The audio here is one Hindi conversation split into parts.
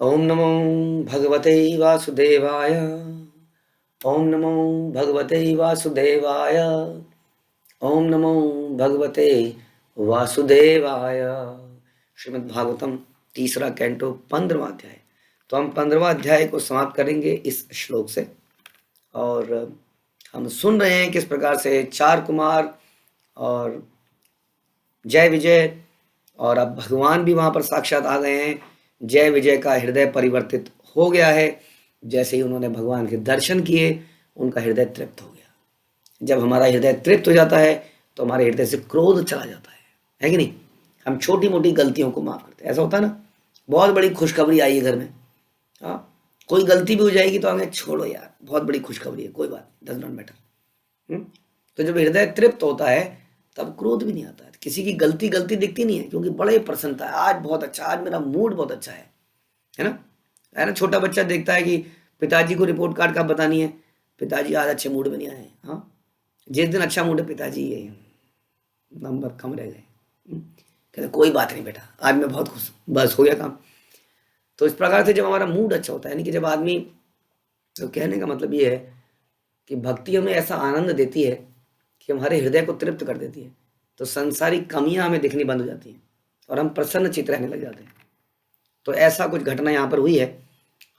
ओम नमो भगवते वासुदेवाय। ओम नमो भगवते वासुदेवाय। ओम नमो भगवते वासुदेवाय। श्रीमद् भागवतम तीसरा कैंटो 15वां अध्याय। तो हम 15वां अध्याय को समाप्त करेंगे इस श्लोक से। और हम सुन रहे हैं किस प्रकार से चार कुमार और जय विजय और अब भगवान भी वहां पर साक्षात आ गए हैं। जय विजय का हृदय परिवर्तित हो गया है। जैसे ही उन्होंने भगवान के दर्शन किए उनका हृदय तृप्त हो गया। जब हमारा हृदय तृप्त हो जाता है तो हमारे हृदय से क्रोध चला जाता है कि नहीं। हम छोटी मोटी गलतियों को माफ करते हैं। ऐसा होता है ना, बहुत बड़ी खुशखबरी आई है घर में, हाँ, कोई गलती भी हो जाएगी तो हमें छोड़ो यार, बहुत बड़ी खुशखबरी है, कोई बात डज नॉट मैटर। तो जब हृदय तृप्त होता है तब क्रोध भी नहीं आता है। किसी की गलती गलती दिखती नहीं है, क्योंकि बड़े प्रसन्नता है, आज बहुत अच्छा, आज मेरा मूड बहुत अच्छा है ना। है ना, छोटा बच्चा देखता है कि पिताजी को रिपोर्ट कार्ड कब बतानी है, पिताजी आज अच्छे मूड में नहीं आए। हाँ, जिस दिन अच्छा मूड है पिताजी ये नंबर कम रह गए, कहते कोई बात नहीं बेटा, आज मैं बहुत खुश हूँ, बस हो गया काम। तो इस प्रकार से जब हमारा मूड अच्छा होता है, यानी कि जब आदमी, तो कहने का मतलब ये है कि भक्ति हमें ऐसा आनंद देती है कि हमारे हृदय को तृप्त कर देती है, तो संसारिक कमियां हमें दिखनी बंद हो जाती हैं और हम प्रसन्न चित्त रहने लग जाते हैं। तो ऐसा कुछ घटना यहाँ पर हुई है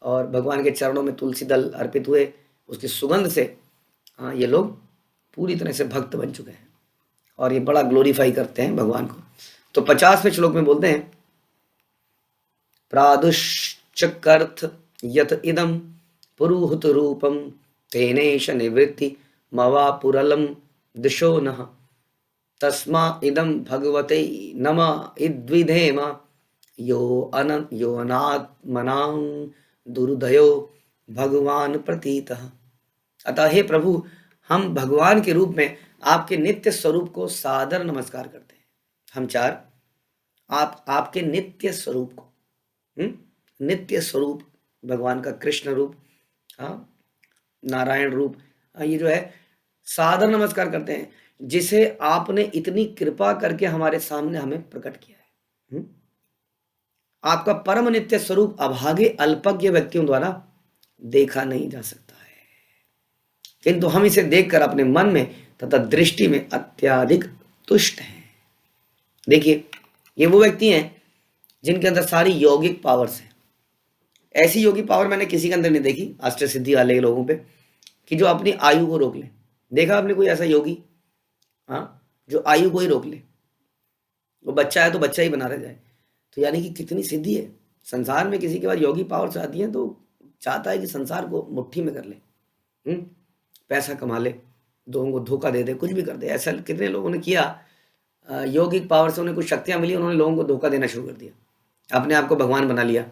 और भगवान के चरणों में तुलसी दल अर्पित हुए, उसकी सुगंध से ये लोग पूरी तरह से भक्त बन चुके हैं और ये बड़ा ग्लोरीफाई करते हैं भगवान को। तो 50वें श्लोक में बोलते हैं, प्रादुश्चकर्थ यत इदम पुरुहूत रूपम तेनेश निवृत्ति मवापुरलम दिशो नः तस्मा इदम भगवते नम इद्विधेम यो अनात्मनां दुर्दयो भगवान प्रतीतः। अतः हे प्रभु, हम भगवान के रूप में आपके नित्य स्वरूप को सादर नमस्कार करते हैं। हम चार आपके नित्य स्वरूप को, नित्य स्वरूप भगवान का कृष्ण रूप, नारायण रूप, ये जो है सादर नमस्कार करते हैं, जिसे आपने इतनी कृपा करके हमारे सामने हमें प्रकट किया है। आपका परम नित्य स्वरूप अभागे अल्पज्ञ व्यक्तियों द्वारा देखा नहीं जा सकता है, किंतु हम इसे देखकर अपने मन में तथा दृष्टि में अत्यधिक तुष्ट हैं। देखिए, ये वो व्यक्ति हैं जिनके अंदर सारी यौगिक पावर्स हैं। ऐसी योगिक पावर मैंने किसी के अंदर नहीं देखी, अष्ट सिद्धि वाले लोगों पे, कि जो अपनी आयु को रोक ले। देखा आपने कोई ऐसा योगी, जो आयु को ही रोक ले, वो बच्चा है तो बच्चा ही बना रह जाए। तो यानी कि कितनी सिद्धि है संसार में। किसी के बाद योगी पावर्स आती है तो चाहता है कि संसार को मुट्ठी में कर ले, पैसा कमा ले, लोगों को धोखा दे दे, कुछ भी कर दे। ऐसा कितने लोगों ने किया, योगिक पावर से उन्हें कुछ शक्तियां मिली, उन्होंने लोगों को धोखा देना शुरू कर दिया, अपने आप को भगवान बना लिया।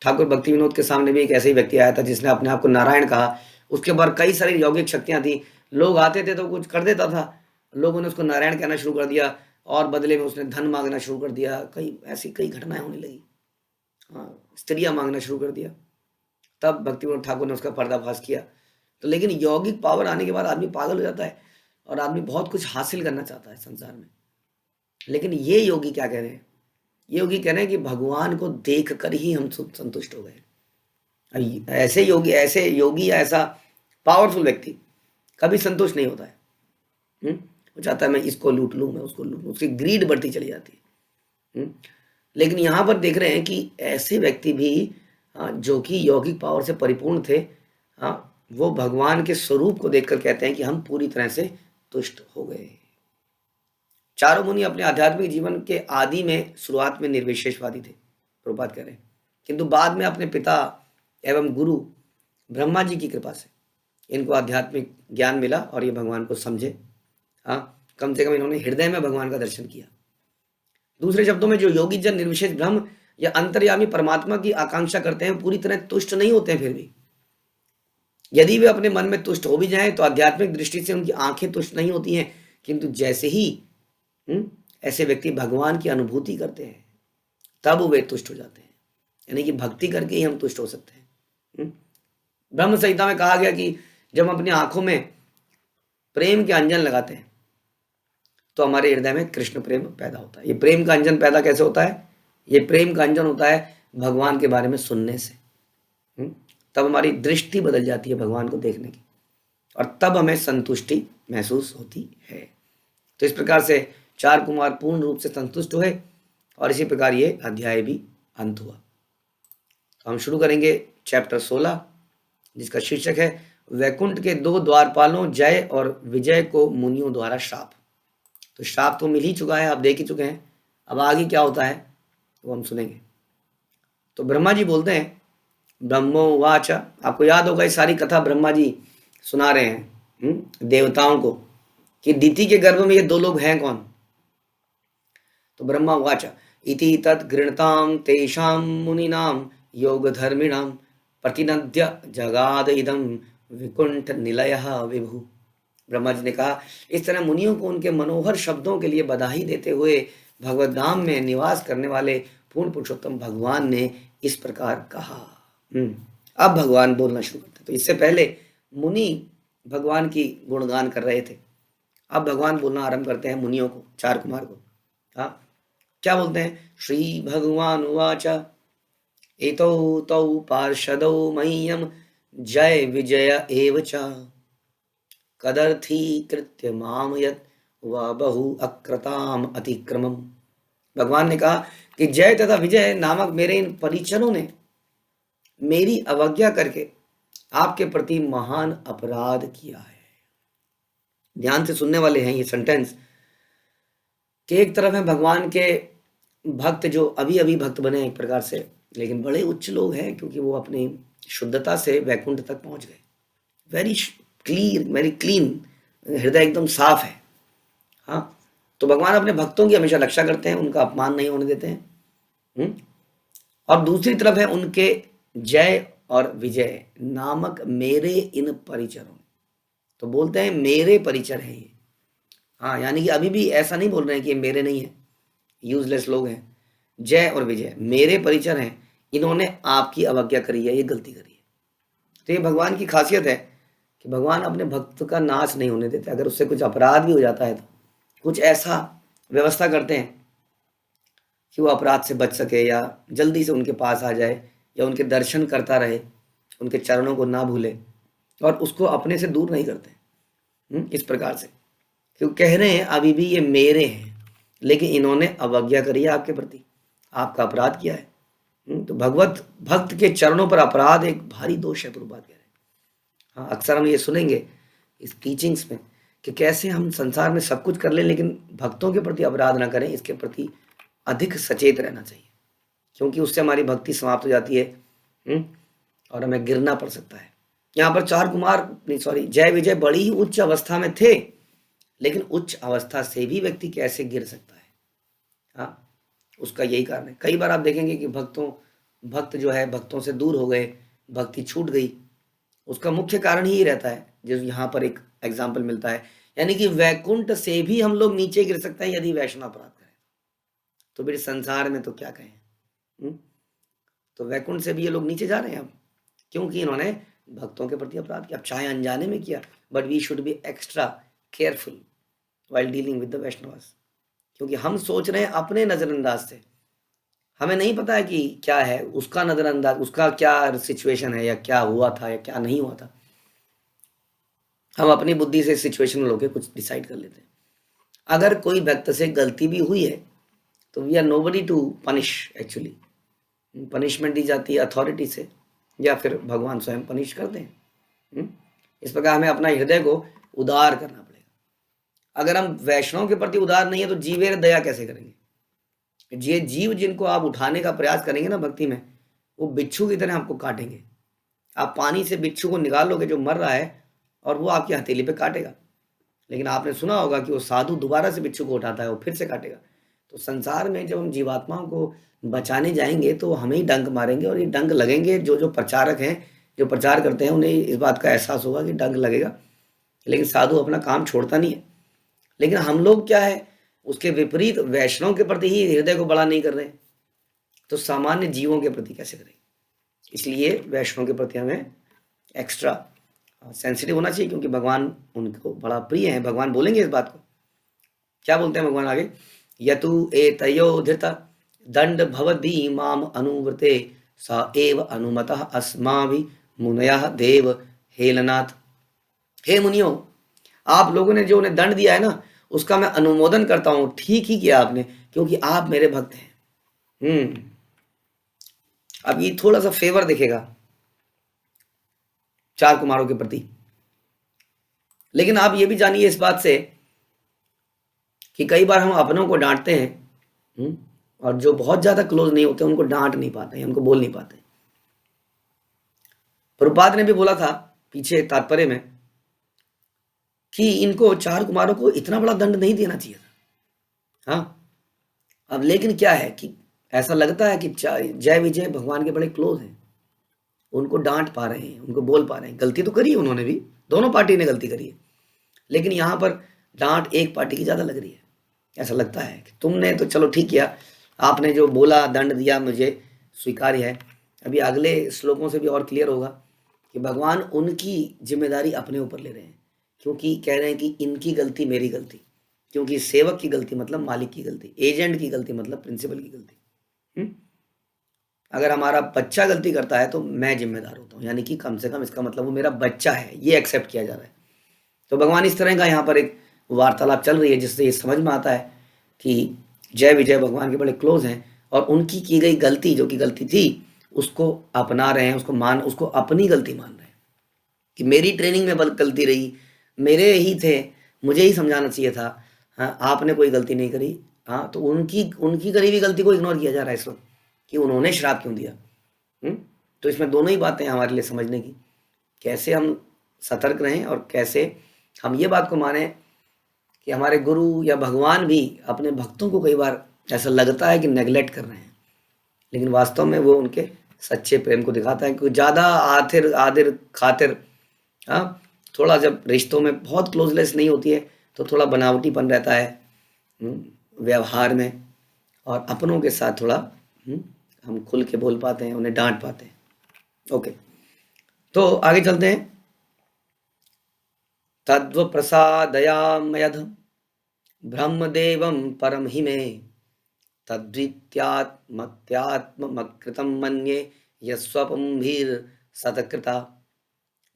ठाकुर भक्ति विनोद के सामने भी एक ऐसे ही व्यक्ति आया था जिसने अपने आप को नारायण कहा। उसके बाद कई सारी यौगिक शक्तियां थी, लोग आते थे तो कुछ कर देता था, लोगों ने उसको नारायण कहना शुरू कर दिया और बदले में उसने धन मांगना शुरू कर दिया। कई घटनाएं होने लगी, स्त्रियां मांगना शुरू कर दिया। तब भक्ति विनोद ठाकुर ने उसका पर्दाफाश किया। तो लेकिन यौगिक पावर आने के बाद आदमी पागल हो जाता है और आदमी बहुत कुछ हासिल करना चाहता है संसार में। लेकिन ये योगी क्या कह रहे हैं, ये योगी कह रहे हैं कि भगवान को देख कर ही हम संतुष्ट हो गए। ऐसे योगी या ऐसा पावरफुल व्यक्ति कभी संतुष्ट नहीं होता है। वो चाहता है मैं इसको लूट लूं, मैं उसको लूट लूं, उसकी ग्रीड बढ़ती चली जाती है। लेकिन यहाँ पर देख रहे हैं कि ऐसे व्यक्ति भी जो कि यौगिक पावर से परिपूर्ण थे, वो भगवान के स्वरूप को देखकर कहते हैं कि हम पूरी तरह से तुष्ट हो गए। चारों मुनि अपने आध्यात्मिक जीवन के आदि में शुरुआत में निर्विशेषवादी थे, प्रभुपाद कह रहे हैं, किंतु बाद में अपने पिता एवं गुरु ब्रह्मा जी की कृपा से इनको आध्यात्मिक ज्ञान मिला और ये भगवान को समझे। कम से कम इन्होंने हृदय में भगवान का दर्शन किया। दूसरे शब्दों में, जो योगी जन निर्विशेष ब्रह्म या अंतर्यामी परमात्मा की आकांक्षा करते हैं, पूरी तरह तुष्ट नहीं होते हैं। फिर भी यदि वे अपने मन में तुष्ट हो भी जाएं तो आध्यात्मिक दृष्टि से उनकी आंखें तुष्ट नहीं होती हैं। किंतु जैसे ही ऐसे व्यक्ति भगवान की अनुभूति करते हैं तब वे तुष्ट हो जाते हैं। यानी कि भक्ति करके ही हम तुष्ट हो सकते हैं। ब्रह्म संहिता में कहा गया कि जब हम अपनी आंखों में प्रेम के अंजन लगाते हैं तो हमारे हृदय में कृष्ण प्रेम पैदा होता है। ये प्रेम का अंजन पैदा कैसे होता है? ये प्रेम का अंजन होता है भगवान के बारे में सुनने से। तब हमारी दृष्टि बदल जाती है भगवान को देखने की, और तब हमें संतुष्टि महसूस होती है। तो इस प्रकार से चार कुमार पूर्ण रूप से संतुष्ट हुए, और इसी प्रकार ये अध्याय भी अंत हुआ। तो हम शुरू करेंगे चैप्टर 16, जिसका शीर्षक है वैकुंठ के दो द्वारपालों जय और विजय को मुनियों द्वारा श्राप। तो श्राप तो मिल ही चुका है, आप देख ही चुके हैं। अब आगे क्या होता है वो हम सुनेंगे। तो ब्रह्मा जी बोलते हैं, ब्रह्मोवाच, आपको याद होगा ये सारी कथा ब्रह्मा जी सुना रहे हैं देवताओं को, कि दीति के गर्भ में ये दो लोग हैं कौन। तो ब्रह्मा उवाच इति तत् गृणताम तेषां मुनीनाम योग धर्मिणाम प्रतिनद्य जगाद इदम विकुंठ निलयः विभु। ब्रह्मा जी ने कहा, इस तरह मुनियों को उनके मनोहर शब्दों के लिए बधाई देते हुए भगवत धाम में निवास करने वाले पूर्ण पुरुषोत्तम भगवान ने इस प्रकार कहा। अब भगवान बोलना शुरू करते। तो इससे पहले मुनि भगवान की गुणगान कर रहे थे, अब भगवान बोलना आरंभ करते हैं मुनियों को, चार कुमार को। हाँ, क्या बोलते हैं? श्री भगवान उवाच एतौ तौ पार्षदौ मह्यम जय विजय एव च कदर्थी कृत्य माम यत् व बहु अक्रताम अतिक्रमम। भगवान ने कहा कि जय तथा विजय नामक मेरे इन परिचरों ने मेरी अवज्ञा करके आपके प्रति महान अपराध किया है। ध्यान से सुनने वाले हैं ये सेंटेंस, कि एक तरफ है भगवान के भक्त जो अभी अभी भक्त बने एक प्रकार से, लेकिन बड़े उच्च लोग हैं, क्योंकि वो अपनी शुद्धता से वैकुंठ तक पहुंच गए। वेरी क्लीन, वेरी क्लीन, हृदय एकदम साफ है। हाँ, तो भगवान अपने भक्तों की हमेशा रक्षा करते हैं, उनका अपमान नहीं होने देते हैं। और दूसरी तरफ है उनके जय और विजय नामक मेरे इन परिचरों। तो बोलते हैं मेरे परिचर हैं ये। हाँ, यानी कि अभी भी ऐसा नहीं बोल रहे हैं कि ये मेरे नहीं है, यूजलेस लोग हैं। जय और विजय मेरे परिचर हैं, इन्होंने आपकी अवज्ञा करी है, ये गलती करी है। तो ये भगवान की खासियत है कि भगवान अपने भक्त का नाश नहीं होने देते। अगर उससे कुछ अपराध भी हो जाता है तो कुछ ऐसा व्यवस्था करते हैं कि वो अपराध से बच सके, या जल्दी से उनके पास आ जाए, या उनके दर्शन करता रहे, उनके चरणों को ना भूले, और उसको अपने से दूर नहीं करते। इस प्रकार से क्यों कह रहे हैं अभी भी ये मेरे हैं, लेकिन इन्होंने अवज्ञा करी है आपके प्रति, आपका अपराध किया है। तो भगवत भक्त के चरणों पर अपराध एक भारी दोष है, प्रभुपाद कह रहे हैं। हाँ, अक्सर हम ये सुनेंगे इस टीचिंग्स में कि कैसे हम संसार में सब कुछ कर लें, लेकिन भक्तों के प्रति अपराध ना करें। इसके प्रति अधिक सचेत रहना चाहिए, क्योंकि उससे हमारी भक्ति समाप्त हो जाती है और हमें गिरना पड़ सकता है। यहाँ पर चार कुमार जय विजय बड़ी ही उच्च अवस्था में थे, लेकिन उच्च अवस्था से भी व्यक्ति कैसे गिर सकता है। हाँ, उसका यही कारण है। कई बार आप देखेंगे कि भक्त जो है भक्तों से दूर हो गए, भक्ति छूट गई। उसका मुख्य कारण ही रहता है, जो यहाँ पर एक एग्जाम्पल मिलता है, यानी कि वैकुंठ से भी हम लोग नीचे गिर सकते हैं यदि वैष्णव अपराध करें। तो फिर संसार में तो क्या कहें। तो वैकुंठ से भी ये लोग नीचे जा रहे हैं अब, क्योंकि इन्होंने भक्तों के प्रति अपराध किया। अब चाहे अनजाने में किया, but we should be extra careful while dealing with the Vaishnavas, क्योंकि हम सोच रहे हैं अपने नजरअंदाज से, हमें नहीं पता है कि क्या है उसका नजरअंदाज, उसका क्या सिचुएशन है, या क्या हुआ था या क्या नहीं हुआ था। हम अपनी बुद्धि से सिचुएशन लोके कुछ डिसाइड कर लेते हैं। अगर कोई भक्त से गलती भी हुई है तो we are nobody to punish. Actually punishment दी जाती है अथॉरिटी से, या फिर भगवान स्वयं पनिश करते हैं। इस प्रकार हमें अपना हृदय को उदार करना पड़ेगा। अगर हम वैष्णव के प्रति उदार नहीं है तो जीवेर दया कैसे करेंगे। ये जीव जिनको आप उठाने का प्रयास करेंगे ना भक्ति में, वो बिच्छू की तरह आपको काटेंगे। आप पानी से बिच्छू को निकाल लोगे जो मर रहा है, और वो आपकी हथेली पे काटेगा, लेकिन आपने सुना होगा कि वो साधु दोबारा से बिच्छू को उठाता है, वो फिर से काटेगा। तो संसार में जब हम जीवात्माओं को बचाने जाएंगे तो हमें ही डंक मारेंगे, और ये डंक लगेंगे। जो प्रचारक हैं, जो प्रचार करते हैं, उन्हें इस बात का एहसास होगा कि डंक लगेगा, लेकिन साधु अपना काम छोड़ता नहीं है। लेकिन हम लोग क्या है, उसके विपरीत वैष्णव के प्रति ही हृदय को बड़ा नहीं कर रहे, तो सामान्य जीवों के प्रति कैसे करेंगे। इसलिए वैष्णव के प्रति हमें एक्स्ट्रा सेंसिटिव होना चाहिए, क्योंकि भगवान उनको बड़ा प्रिय है। भगवान बोलेंगे इस बात को, क्या बोलते हैं भगवान आगे, यतु एतयो धृता दंड भवदी माम अनुव्रते स एव अनुमतः अस्माभि मुनयः देव हेलनाथ। हे मुनियो, आप लोगों ने जो उन्हें दंड दिया है ना, उसका मैं अनुमोदन करता हूं। ठीक ही किया आपने, क्योंकि आप मेरे भक्त हैं। अब ये थोड़ा सा फेवर दिखेगा चार कुमारों के प्रति, लेकिन आप ये भी जानिए इस बात से कि कई बार हम अपनों को डांटते हैं, और जो बहुत ज्यादा क्लोज नहीं होते उनको डांट नहीं पाते हैं, उनको बोल नहीं पाते। प्रभुपाद ने भी बोला था पीछे तात्पर्य में कि इनको चार कुमारों को इतना बड़ा दंड नहीं देना चाहिए था। हाँ, अब लेकिन क्या है कि ऐसा लगता है कि जय विजय भगवान के बड़े क्लोज हैं, उनको डांट पा रहे हैं, उनको बोल पा रहे हैं। गलती तो करी उन्होंने भी, दोनों पार्टी ने गलती करी है, लेकिन यहाँ पर डांट एक पार्टी की ज़्यादा लग रही है। ऐसा लगता है कि तुमने तो चलो ठीक किया, आपने जो बोला दंड दिया मुझे स्वीकार्य है। अभी अगले श्लोकों से भी और क्लियर होगा कि भगवान उनकी जिम्मेदारी अपने ऊपर ले रहे हैं, क्योंकि कह रहे हैं कि इनकी गलती मेरी गलती, क्योंकि सेवक की गलती मतलब मालिक की गलती, एजेंट की गलती मतलब प्रिंसिपल की गलती। अगर हमारा बच्चा गलती करता है तो मैं जिम्मेदार होता हूँ, यानी कि कम से कम इसका मतलब वो मेरा बच्चा है, ये एक्सेप्ट किया जा रहा है। तो भगवान इस तरह का यहाँ पर एक वार्तालाप चल रही है, जिससे ये समझ में आता है कि जय विजय भगवान के बड़े क्लोज हैं, और उनकी की गई गलती, जो कि गलती थी, उसको अपना रहे हैं, उसको अपनी गलती मान रहे हैं कि मेरी ट्रेनिंग में गलती रही, मेरे ही थे, मुझे ही समझाना चाहिए था। हाँ, आपने कोई गलती नहीं करी। हाँ, तो उनकी करी हुई गलती को इग्नोर किया जा रहा है इस वक्त कि उन्होंने श्राप क्यों दिया। तो इसमें दोनों ही बातें हमारे लिए समझने की, कैसे हम सतर्क रहें और कैसे हम ये बात को माने कि हमारे गुरु या भगवान भी अपने भक्तों को कई बार ऐसा लगता है कि नेगलेक्ट कर रहे हैं, लेकिन वास्तव में वो उनके सच्चे प्रेम को दिखाता है। क्योंकि ज़्यादा आदिर खातिर, हाँ, थोड़ा जब रिश्तों में बहुत क्लोजनेस नहीं होती है तो थोड़ा बनावटीपन रहता है व्यवहार में, और अपनों के साथ थोड़ा हम खुल के बोल पाते हैं, उन्हें डांट पाते हैं। ओके, तो आगे चलते हैं। तद्व प्रसादयामयध ब्रह्मदेवं परम हि मे तद्वित्यात्मकृतं मन्ये यस्वपंभीर सतकृता।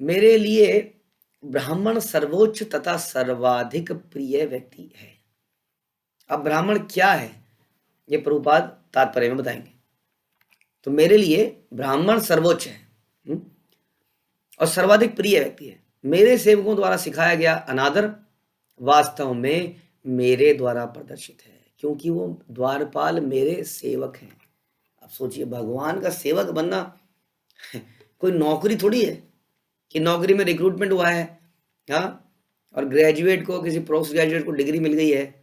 मेरे लिए ब्राह्मण सर्वोच्च तथा सर्वाधिक प्रिय व्यक्ति है। अब ब्राह्मण क्या है ये प्रभुपाद तात्पर्य में बताएंगे। तो मेरे लिए ब्राह्मण सर्वोच्च है और सर्वाधिक प्रिय व्यक्ति है। मेरे सेवकों द्वारा सिखाया गया अनादर वास्तव में मेरे द्वारा प्रदर्शित है, क्योंकि वो द्वारपाल मेरे सेवक हैं। अब सोचिए, भगवान का सेवक बनना कोई नौकरी थोड़ी है कि नौकरी में रिक्रूटमेंट हुआ है, हाँ, और ग्रेजुएट को, किसी पोस्ट ग्रेजुएट को डिग्री मिल गई है।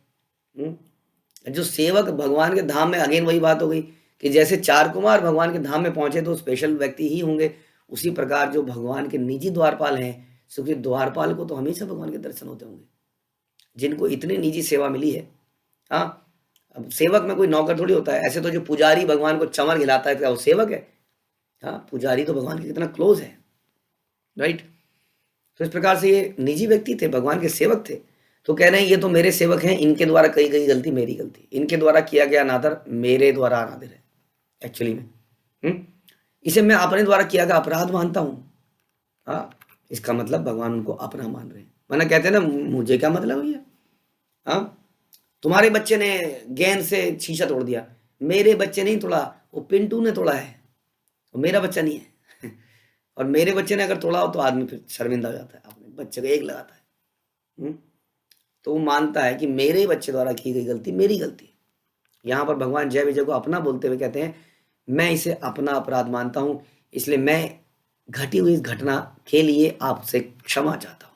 जो सेवक भगवान के धाम में, अगेन वही बात हो गई कि जैसे चार कुमार भगवान के धाम में पहुंचे तो स्पेशल व्यक्ति ही होंगे, उसी प्रकार जो भगवान के निजी द्वारपाल हैं, क्योंकि द्वारपाल को तो हमेशा भगवान के दर्शन होते होंगे, जिनको इतनी निजी सेवा मिली है। हाँ, अब सेवक में कोई नौकर थोड़ी होता है। ऐसे तो जो पुजारी भगवान को चमर खिलाता है, क्या वो सेवक है? हाँ, पुजारी तो भगवान के कितना क्लोज है, राइट। तो इस प्रकार से ये निजी व्यक्ति थे, भगवान के सेवक थे। तो कह रहे हैं ये तो मेरे सेवक हैं, इनके द्वारा कही गई गलती मेरी गलती, इनके द्वारा किया गया अनादर मेरे द्वारा अनादर है एक्चुअली में। इसे मैं अपने द्वारा किया गया अपराध मानता हूं। हाँ, इसका मतलब भगवान उनको अपना मान रहे हैं। वरना कहते हैं ना, मुझे क्या मतलब भैया, हाँ, तुम्हारे बच्चे ने गेंद से शीशा तोड़ दिया, मेरे बच्चे नहीं तोड़ा, वो पिंटू ने तोड़ा है, वो मेरा बच्चा नहीं है। और मेरे बच्चे ने अगर तोड़ा हो तो आदमी फिर शर्मिंदा हो जाता है, अपने बच्चे को एक लगाता है। तो वो मानता है कि मेरे बच्चे द्वारा की गई गलती मेरी गलती है। यहाँ पर भगवान जय विजय को अपना बोलते हुए कहते हैं, मैं इसे अपना अपराध मानता हूं, इसलिए मैं घटी हुई इस घटना के लिए आपसे क्षमा चाहता हूं।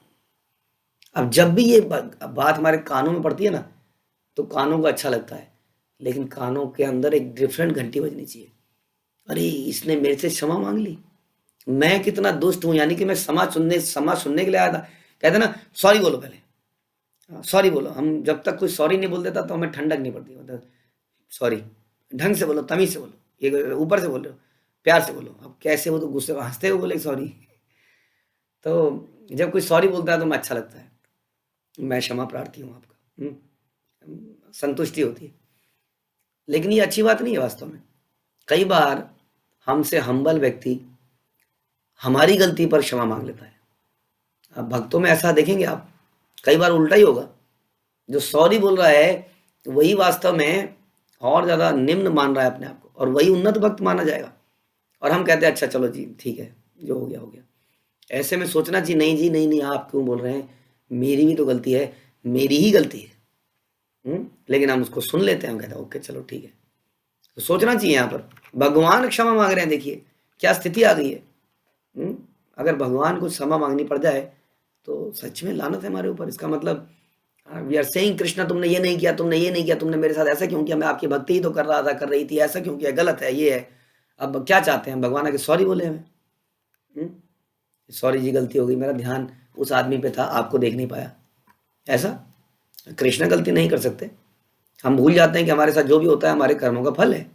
अब जब भी ये बात हमारे कानों में पड़ती है ना, तो कानों को अच्छा लगता है, लेकिन कानों के अंदर एक डिफरेंट घंटी बजनी चाहिए। अरे, इसने मेरे से क्षमा मांग ली, मैं कितना दुष्ट हूं, यानी कि मैं क्षमा सुनने के लिए आया था। कहते ना, सॉरी बोलो पहले, सॉरी बोलो। हम जब तक कोई सॉरी नहीं बोल देता तो हमें ठंडक नहीं पड़ती। मतलब सॉरी ढंग से बोलो, तमीज से बोलो, ये ऊपर से बोल रहे हो, प्यार से बोलो। अब कैसे वो तो गुस्से हंसते हुए बोले सॉरी। तो जब कोई सॉरी बोलता है तो मैं अच्छा लगता है, मैं क्षमा प्रार्थी हूँ आपका, संतुष्टि होती है। लेकिन ये अच्छी बात नहीं है वास्तव में। कई बार हमसे हम्बल व्यक्ति हमारी गलती पर क्षमा मांग लेता है। अब भक्तों में ऐसा देखेंगे आप, कई बार उल्टा ही होगा। जो सॉरी बोल रहा है वही वास्तव में और ज़्यादा निम्न मान रहा है अपने आप को, और वही उन्नत भक्त माना जाएगा। और हम कहते हैं अच्छा चलो जी ठीक है, जो हो गया हो गया। ऐसे में सोचना चाहिए नहीं जी, नहीं नहीं, आप क्यों बोल रहे हैं, मेरी भी तो गलती है, मेरी ही गलती है। लेकिन हम उसको सुन लेते हैं, हम कहते हैं ओके चलो ठीक है। तो सोचना चाहिए यहाँ पर भगवान क्षमा मांग रहे हैं, देखिए क्या स्थिति आ गई है। अगर भगवान को क्षमा मांगनी पड़ जाए तो सच में लानत है हमारे ऊपर। इसका मतलब वी आर सेइंग कृष्णा तुमने ये नहीं किया, तुमने ये नहीं किया, तुमने मेरे साथ ऐसा क्यों किया, मैं आपकी भक्ति ही तो कर रहा था, कर रही थी, ऐसा क्यों किया, गलत है, ये है। अब क्या चाहते हैं भगवान आके सॉरी बोले हमें, सॉरी जी गलती हो गई, मेरा ध्यान उस आदमी पे था, आपको देख नहीं पाया। ऐसा कृष्ण गलती नहीं कर सकते। हम भूल जाते हैं कि हमारे साथ जो भी होता है हमारे कर्मों का फल है,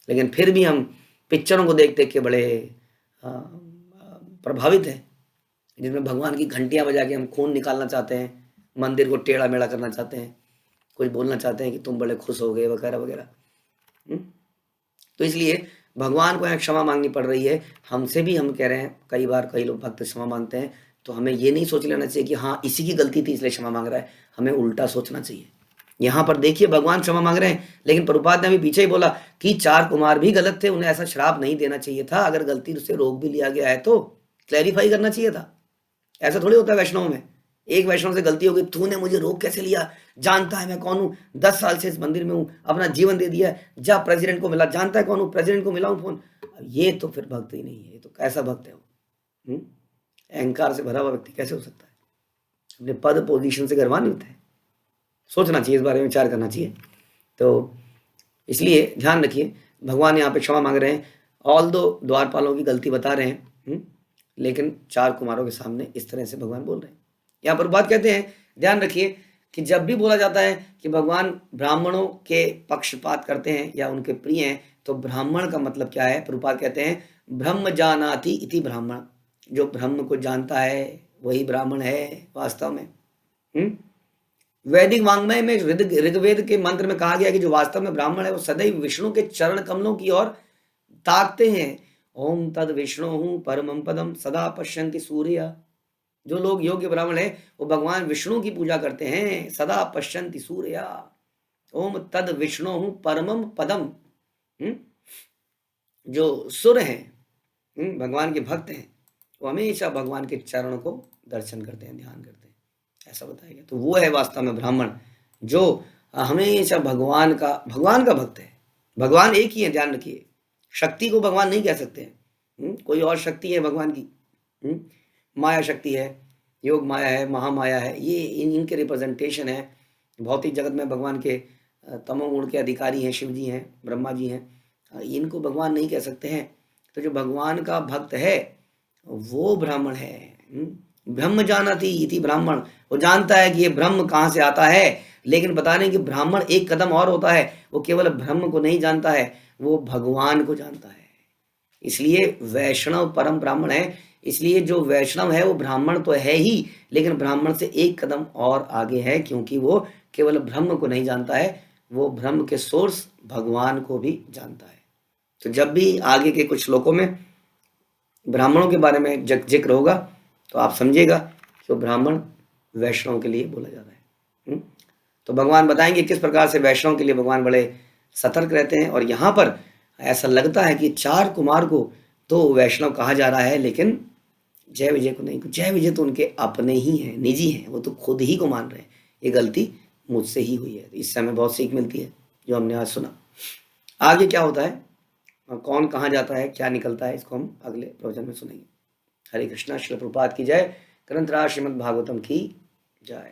लेकिन फिर भी हम पिक्चरों को देख देख के बड़े प्रभावित हैं, जिसमें भगवान की घंटियां बजा के हम खून निकालना चाहते हैं, मंदिर को टेढ़ा मेढ़ा करना चाहते हैं, कुछ बोलना चाहते हैं कि तुम बड़े खुश हो गए वगैरह वगैरह। तो इसलिए भगवान को यहाँ क्षमा मांगनी पड़ रही है। हमसे भी हम कह रहे हैं, कई बार कई लोग भक्त क्षमा मांगते हैं, तो हमें ये नहीं सोच लेना चाहिए कि हाँ इसी की गलती थी इसलिए क्षमा मांग रहा है। हमें उल्टा सोचना चाहिए। यहाँ पर देखिए भगवान क्षमा मांग रहे हैं, लेकिन प्रभुपाद ने अभी पीछे ही बोला कि 4 कुमार भी गलत थे, उन्हें ऐसा श्राप नहीं देना चाहिए था। अगर गलती से रोक भी लिया गया है तो क्लैरिफाई करना चाहिए था। ऐसा थोड़ी होता है वैष्णव में, एक वैष्णव से गलती हो गई, तूने मुझे रोक कैसे लिया, जानता है मैं कौन हूँ, 10 साल से इस मंदिर में हूँ, अपना जीवन दे दिया है, जा प्रेसिडेंट को मिला, जानता है कौन हूँ, प्रेसिडेंट को मिलाऊं फोन। ये तो फिर भक्त ही नहीं है, ये तो कैसा भक्त है वो। अहंकार से भरा हुआ व्यक्ति कैसे हो सकता है, अपने पद पोजीशन से गर्वान्वित है। सोचना चाहिए, इस बारे में विचार करना चाहिए। तो इसलिए ध्यान रखिए, भगवान यहाँ पे क्षमा मांग रहे हैं, ऑल दो द्वारपालों की गलती बता रहे हैं, लेकिन 4 कुमारों के सामने इस तरह से भगवान बोल रहे हैं। यहाँ पर बात कहते हैं, ध्यान रखिए कि जब भी बोला जाता है कि भगवान ब्राह्मणों के पक्षपात करते हैं या उनके प्रिय हैं, तो ब्राह्मण का मतलब क्या है। प्रभुपाद कहते हैं ब्रह्म जानाति इति ब्राह्मण, जो ब्रह्म को जानता है वही ब्राह्मण है वास्तव में। वैदिक वांग्मय में ऋग्वेद के मंत्र में कहा गया कि जो वास्तव में ब्राह्मण है वो सदैव विष्णु के चरण कमलों की ओर ताकते हैं। ओम तद विष्णु परमं पदम सदा पश्यन्ति सूर्य। जो लोग योग्य ब्राह्मण है वो भगवान विष्णु की पूजा करते हैं, सदा पश्यन्ति सूर्य। ओम तद विष्णु परमं पदम। जो सुर हैं, भगवान के भक्त हैं, वो हमेशा भगवान के चरणों को दर्शन करते हैं, ध्यान करते हैं, ऐसा बताया गया। तो वो है वास्तव में ब्राह्मण, जो हमेशा भगवान का भक्त है। भगवान एक ही है, ध्यान रखिए, शक्ति को भगवान नहीं कह सकते हैं। कोई और शक्ति है भगवान की, माया शक्ति है, योग माया है, महामाया है, ये इनके रिप्रेजेंटेशन है। भौतिक जगत में भगवान के तमोगुण के अधिकारी हैं, शिव जी हैं, ब्रह्मा जी हैं, इनको भगवान नहीं कह सकते हैं। तो जो भगवान का भक्त है वो ब्राह्मण है। ब्रह्म जानाति इति ब्राह्मण, वो जानता है कि ये ब्रह्म कहाँ से आता है, लेकिन बता रहे कि ब्राह्मण एक कदम और होता है, वो केवल ब्रह्म को नहीं जानता है, वो भगवान को जानता है। इसलिए वैष्णव परम ब्राह्मण है। इसलिए जो वैष्णव है वो ब्राह्मण तो है ही, लेकिन ब्राह्मण से एक कदम और आगे है, क्योंकि वो केवल ब्रह्म को नहीं जानता है, वो ब्रह्म के सोर्स भगवान को भी जानता है। तो जब भी आगे के कुछ श्लोकों में ब्राह्मणों के बारे में जिक्र होगा तो आप समझिएगा कि वो ब्राह्मण वैष्णव के लिए बोला जा रहा है। तो भगवान बताएंगे किस प्रकार से वैष्णव के लिए भगवान बड़े सतर्क रहते हैं। और यहाँ पर ऐसा लगता है कि 4 कुमार को तो वैष्णव कहा जा रहा है, लेकिन जय विजय को नहीं। जय विजय तो उनके अपने ही हैं, निजी हैं, वो तो खुद ही को मान रहे हैं ये गलती मुझसे ही हुई है। इससे हमें बहुत सीख मिलती है जो हमने आज सुना। आगे क्या होता है, कौन कहाँ जाता है, क्या निकलता है, इसको हम अगले प्रवचन में सुनेंगे। हरे कृष्णा। श्रील प्रभुपाद की जय। ग्रंथराज श्रीमद् भागवतम की जय।